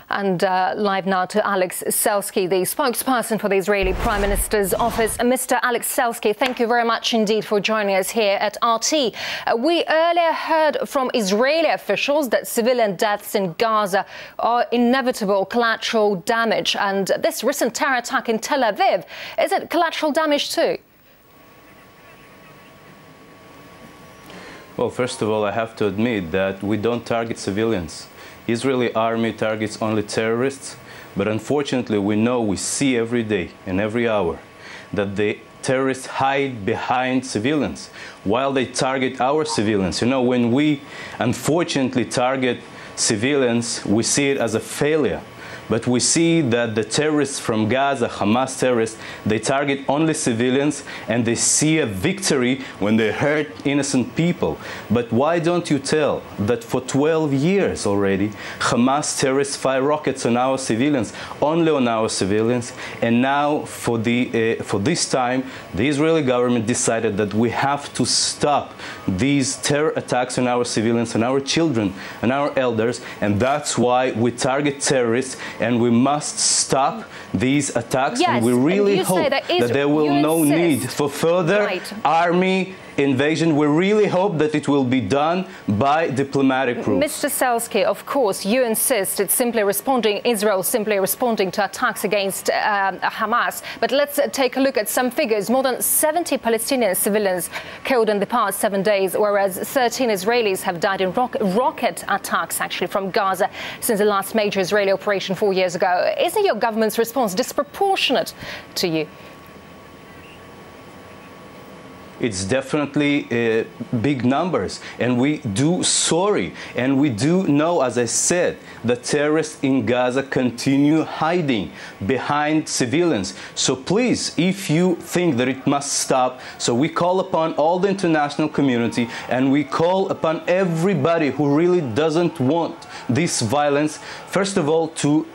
And live now to Alex Selsky, the spokesperson for the Israeli Prime Minister's office. Mr. Alex Selsky, thank you very much indeed for joining us here at RT. We earlier heard from Israeli officials that civilian deaths in Gaza are inevitable collateral damage. And this recent terror attack in Tel Aviv, is it collateral damage too? Well, first of all, I have to admit that we don't target civilians. Israeli army targets only terrorists, but unfortunately we see every day and every hour that the terrorists hide behind civilians while they target our civilians. You know, when we unfortunately target civilians, we see it as a failure. But we see that the terrorists from Gaza, Hamas terrorists, they target only civilians and they see a victory when they hurt innocent people. But why don't you tell that for 12 years already, Hamas terrorists fire rockets on our civilians, only on our civilians, and now for this time, the Israeli government decided that we have to stop these terror attacks on our civilians and our children and our elders, and that's why we target terrorists. And we must stop these attacks, yes, and we really hope that there will no need for further army invasion. We really hope that it will be done by diplomatic routes. Mr. Selsky, of course, you insist it's simply responding, Israel simply responding to attacks against Hamas. But let's take a look at some figures. More than 70 Palestinian civilians killed in the past 7 days, whereas 13 Israelis have died in rocket attacks, actually, from Gaza since the last major Israeli operation 4 years ago. Isn't your government's response disproportionate to you? It's definitely big numbers, and we do sorry, and we do know, as I said, the terrorists in Gaza continue hiding behind civilians. So please, if you think that it must stop, so we call upon all the international community, and we call upon everybody who really doesn't want this violence, first of all, to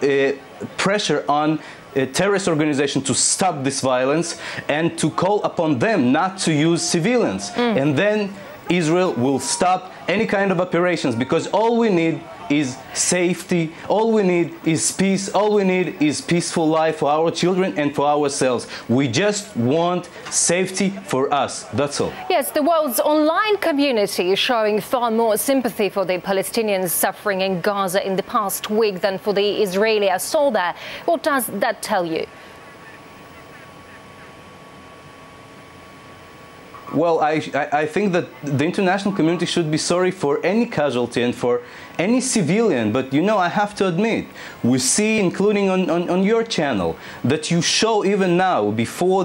pressure on a terrorist organization to stop this violence and to call upon them not to use civilians. And then Israel will stop any kind of operations, because all we need is safety, all we need is peace, all we need is peaceful life for our children and for ourselves. We just want safety for us, that's all. Yes, the world's online community is showing far more sympathy for the Palestinians suffering in Gaza in the past week than for the Israeli assault there. What does that tell you? Well, I think that the international community should be sorry for any casualty and for any civilian. But, you know, I have to admit, we see, including on your channel, that you show even now, before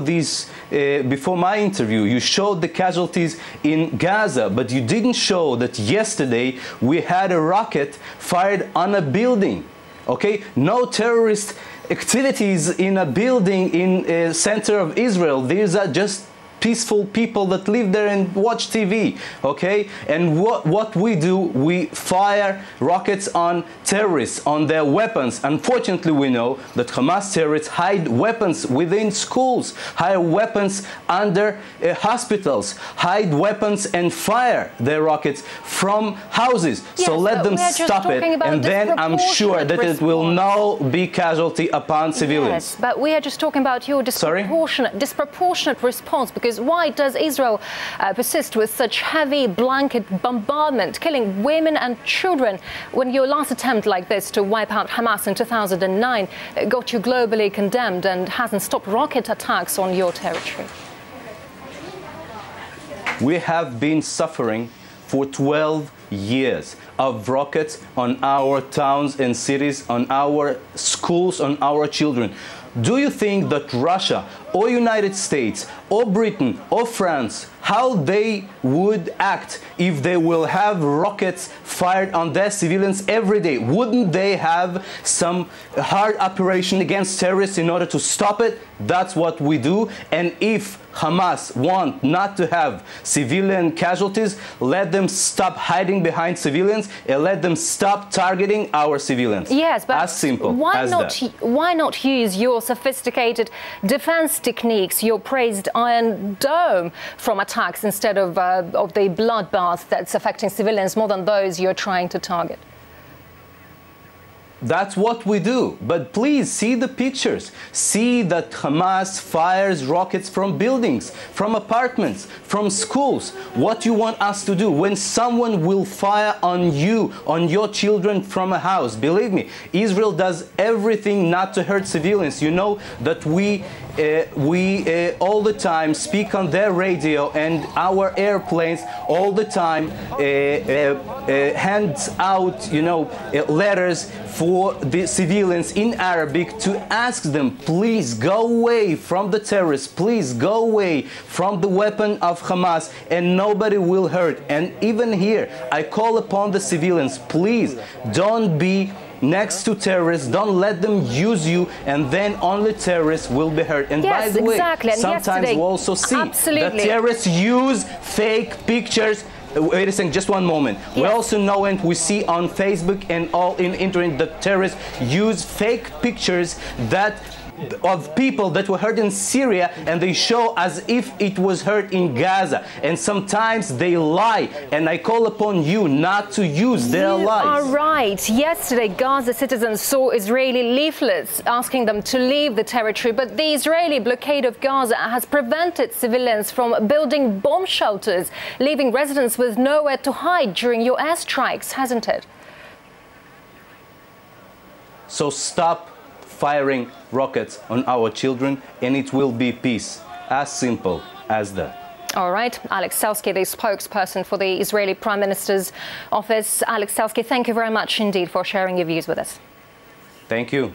my interview, you showed the casualties in Gaza, but you didn't show that yesterday we had a rocket fired on a building. Okay? No terrorist activities in a building in the center of Israel. These are just peaceful people that live there and watch TV, okay? And what we do, we fire rockets on terrorists, on their weapons. Unfortunately, we know that Hamas terrorists hide weapons within schools, hide weapons under hospitals, hide weapons and fire their rockets from houses. Yes, so let them stop it, and then I'm sure that it will not be casualty upon civilians. Yes, but we are just talking about your disproportionate response, because why does Israel persist with such heavy blanket bombardment, killing women and children, when your last attempt like this to wipe out Hamas in 2009 got you globally condemned and hasn't stopped rocket attacks on your territory? We have been suffering for 12 years of rockets on our towns and cities, on our schools, on our children. Do you think that Russia or United States or Britain or France, how they would act if they will have rockets fired on their civilians every day? Wouldn't they have some hard operation against terrorists in order to stop it? That's what we do. And if Hamas want not to have civilian casualties, let them stop hiding behind civilians and let them stop targeting our civilians. Yes, but as simple as that. Why not use your sophisticated defense techniques, your praised Iron Dome, from attacks instead of the bloodbath that's affecting civilians more than those you're trying to target? That's what we do. But please see the pictures. See that Hamas fires rockets from buildings, from apartments, from schools. What you want us to do when someone will fire on you, on your children from a house? Believe me, Israel does everything not to hurt civilians. You know that we all the time speak on their radio, and our airplanes all the time hands out, letters for the civilians in Arabic to ask them, please go away from the terrorists, please go away from the weapon of Hamas, and nobody will hurt. And even here, I call upon the civilians, please don't be next to terrorists, don't let them use you, and then only terrorists will be hurt. And yes, by the way, exactly. sometimes we also see that terrorists use fake pictures. Wait a second, just one moment. Yes. We also know, and we see on Facebook and all in internet, that terrorists use fake pictures of people that were hurt in Syria, and they show as if it was hurt in Gaza. And sometimes they lie, and I call upon you not to use their lies. You are right. Yesterday, Gaza citizens saw Israeli leaflets asking them to leave the territory, but the Israeli blockade of Gaza has prevented civilians from building bomb shelters, leaving residents with nowhere to hide during your airstrikes, hasn't it? So stop firing rockets on our children, and it will be peace. As simple as that. All right. Alex Selsky, the spokesperson for the Israeli Prime Minister's office. Alex Selsky, thank you very much indeed for sharing your views with us. Thank you.